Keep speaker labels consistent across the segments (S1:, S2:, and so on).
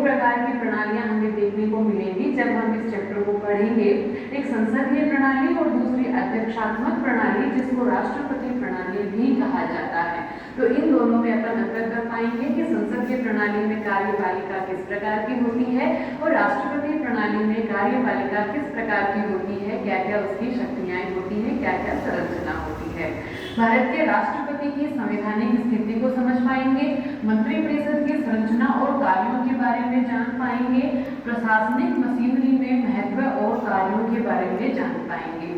S1: प्रकार की प्रणालियां हमें देखने को मिलेंगी जब हम इस चैप्टर को पढ़ेंगे। एक संसदीय प्रणाली और दूसरी अध्यक्षात्मक प्रणाली, जिसको राष्ट्रपति प्रणाली भी कहा जाता है। तो इन दोनों में अपन अंतर कर पाएंगे कि संसदीय प्रणाली में कार्यपालिका किस प्रकार की होती है और राष्ट्रपति प्रणाली में कार्यपालिका किस प्रकार की होती है, क्या क्या उसकी शक्तियां होती है, क्या क्या संरचना होती है। भारत के राष्ट्रपति की संवैधानिक स्थिति को समझ पाएंगे, मंत्रिपरिषद की संरचना और कार्यों के बारे में जान पाएंगे, प्रशासनिक मशीनरी में महत्व और कार्यों के बारे में जान पाएंगे।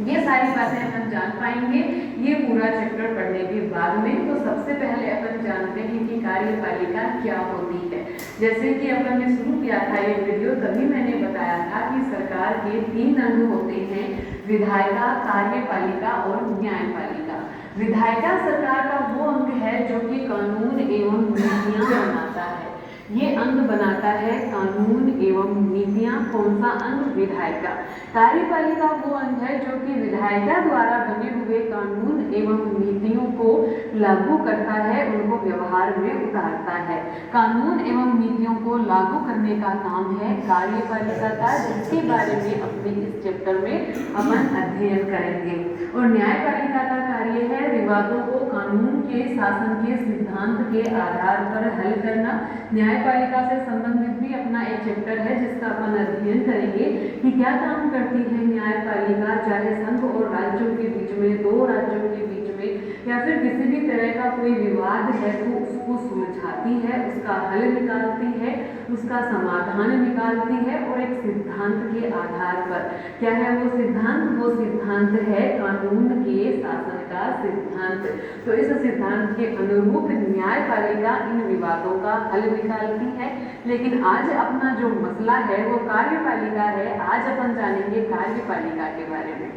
S1: ये सारी बातें अपन जान पाएंगे ये पूरा चैप्टर पढ़ने के बाद में। तो सबसे पहले अपन जानते हैं कि कार्यपालिका क्या होती है। जैसे कि अपन ने शुरू किया था ये वीडियो, तभी मैंने बताया था कि सरकार के 3 अंग होते हैं, विधायिका, कार्यपालिका और न्यायपालिका। विधायिका सरकार का वो अंग है जो कि कानून एवं नीतियां बनाता है। ये अंग बनाता है कानून एवं नीतियां। कौन सा अंग? विधायिका। कार्यपालिका वो अंग है जो कि विधायिका द्वारा बने हुए कानून एवं नीतियों को लागू करता है, उनको व्यवहार में उतारता है। कानून एवं नीतियों को लागू करने का काम है कार्यपालिका का, जिसके बारे में अपने इस चैप्टर में अपन अध्ययन करेंगे। और न्यायपालिका का कार्य है विवादों को कानून के, शासन के सिद्धांत के आधार पर हल करना। न्यायपालिका से संबंधित भी अपना एक चैप्टर है जिसका अपन अध्ययन करेंगे कि क्या काम करती है न्यायपालिका, चाहे संघ और राज्यों के बीच में, 2 राज्यों के बीच में, या फिर किसी भी तरह का कोई विवाद है तो उसको सुलझाती है, उसका हल निकालती है, उसका समाधान निकालती है और एक सिद्धांत के आधार पर। क्या है वो सिद्धांत? वो सिद्धांत है कानून के शासन का सिद्धांत। तो इस सिद्धांत के अनुरूप न्यायपालिका इन विवादों का हल निकालती है। लेकिन आज अपना जो मसला है वो कार्यपालिका है। आज अपन जानेंगे कार्यपालिका के बारे में।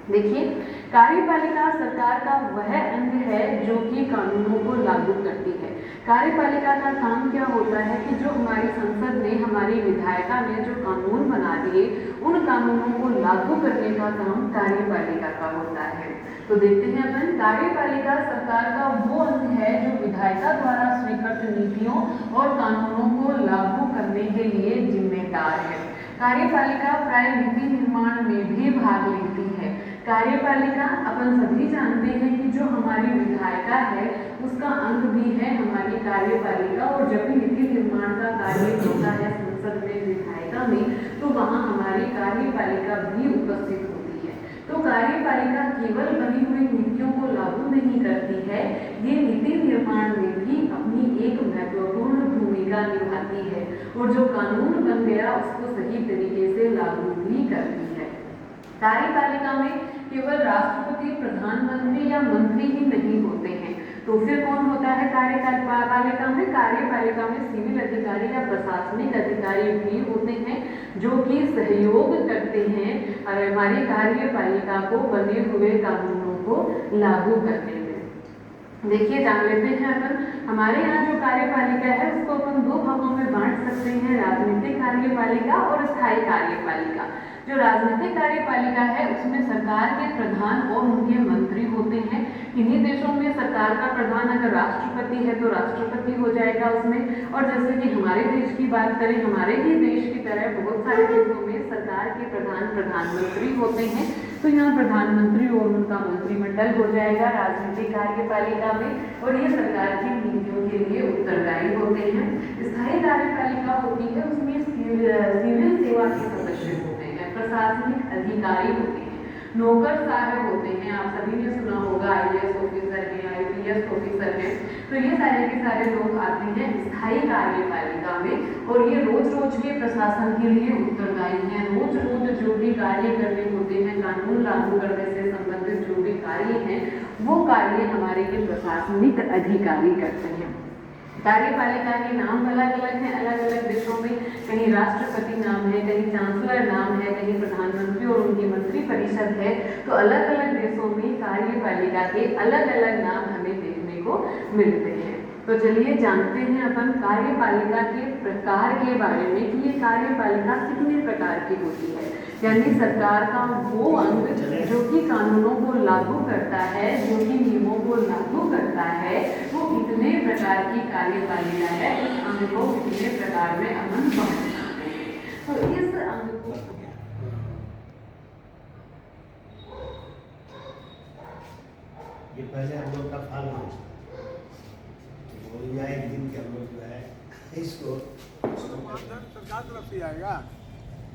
S1: देखिए, कार्यपालिका सरकार का वह अंग है जो कि कानूनों को लागू करती है। कार्यपालिका का काम क्या होता है कि जो हमारी संसद ने, हमारी विधायिका ने जो कानून बना दिए, उन कानूनों को लागू करने का काम कार्यपालिका का होता है। तो देखते हैं अपन, कार्यपालिका सरकार का वो अंग है जो विधायिका द्वारा स्वीकृत नीतियों और कानूनों को लागू करने के लिए जिम्मेदार है। कार्यपालिका प्राय नीति निर्माण में भी भाग लेती है। कार्यपालिका अपन सभी जानते हैं कि जो हमारी विधायिका है उसका अंग भी है हमारी कार्यपालिका। और जब भी नीति निर्माण का कार्य होता है संसद में, विधायिका में, तो वहाँ हमारी कार्यपालिका भी उपस्थित होती है। तो कार्यपालिका केवल बनी हुई नीतियों को लागू नहीं करती है, ये नीति निर्माण में भी अपनी एक महत्वपूर्ण भूमिका निभाती है और जो कानून बन गया उसको सही तरीके से लागू भी करती है। कार्यपालिका में केवल राष्ट्रपति, प्रधानमंत्री या मंत्री ही नहीं होते हैं। तो फिर कौन होता है कार्यपालिका में? कार्यपालिका में सिविल अधिकारी या प्रशासनिक अधिकारी भी होते हैं जो कि सहयोग करते हैं हमारी कार्यपालिका को बने हुए कानूनों को लागू करने में। देखिए, जान लेते हैं अपन, हमारे यहाँ जो कार्यपालिका है उसको अपन 2 भागों में बांट सकते हैं, राजनीतिक कार्यपालिका और स्थायी कार्यपालिका। जो राजनीतिक कार्यपालिका है उसमें सरकार के प्रधान और उनके मंत्री होते हैं। किन्हीं देशों में सरकार का प्रधान अगर राष्ट्रपति है तो राष्ट्रपति हो जाएगा उसमें। और जैसे कि हमारे देश की बात करें, हमारे ही देश की तरह बहुत सारे देशों में सरकार के प्रधान प्रधानमंत्री होते हैं। तो यहाँ प्रधानमंत्री और उनका मंत्रिमंडल हो जाएगा राजनीतिक कार्यपालिका में, और ये सरकार की नीतियों के लिए उत्तरदायी होते हैं। स्थायी कार्यपालिका होती है, उसमें सिविल सेवा के सदस्य होते हैं, प्रशासनिक अधिकारी होते हैं, नौकरशाह होते हैं। आप सभी ने सुना होगा IAS ऑफिसर हैं, IPS ऑफिसर हैं। तो ये सारे के सारे लोग आते हैं स्थायी कार्यपालिका में और ये रोज रोज के प्रशासन के लिए उत्तरदायी हैं। रोज रोज जो भी कार्य करने होते हैं, कानून लागू करने से संबंधित जो भी कार्य हैं, वो कार्य हमारे ये प्रशासनिक अधिकारी करते हैं। कार्यपालिका के नाम अलग अलग हैं अलग अलग देशों में। कहीं राष्ट्रपति नाम है, कहीं चांसलर नाम है, कहीं प्रधानमंत्री और उनकी मंत्रिपरिषद है। तो अलग अलग देशों में कार्यपालिका के अलग अलग नाम हमें देखने को मिलते हैं। तो चलिए जानते हैं अपन कार्यपालिका के प्रकार के बारे में कि ये कार्यपालिका कितने प्रकार की होती है। यानी सरकार का वो अंग जो कि कानूनों को लागू करता है, जो कि नियमों को लागू करता है, वो कितने प्रकार की कार्यपालिका है, उस अंग अंग को कितने प्रकार में अमन पहुंच जाते हैं। तो इस अंग को
S2: ये पहले हम लोग का फाल हो जाए एक दिन के हम लोग जो है इसको
S3: सरकार तरफ से आएगा,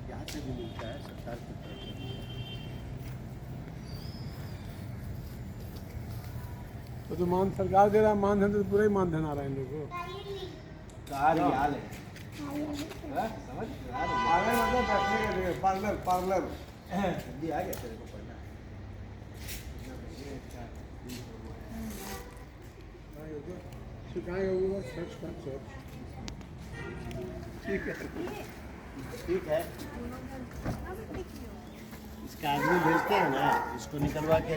S3: यहाँ से भी मिलता है सरकार की तरफ से। तो मान सरकार दे रहा है मानधन, तो पूरा ही मानधन आ रहा है इन लोगों को।
S2: कार्यालय
S3: समझ आ रहे मतलब बैठने का जगह, पार्लर पार्लर
S2: हिंदी आ गया तेरे को पढ़ना।
S3: सिखाएंगे वो सर्च कर सर्च। ठीक है
S2: ठीक है, इसका आदमी भेजते हैं ना, इसको निकलवा के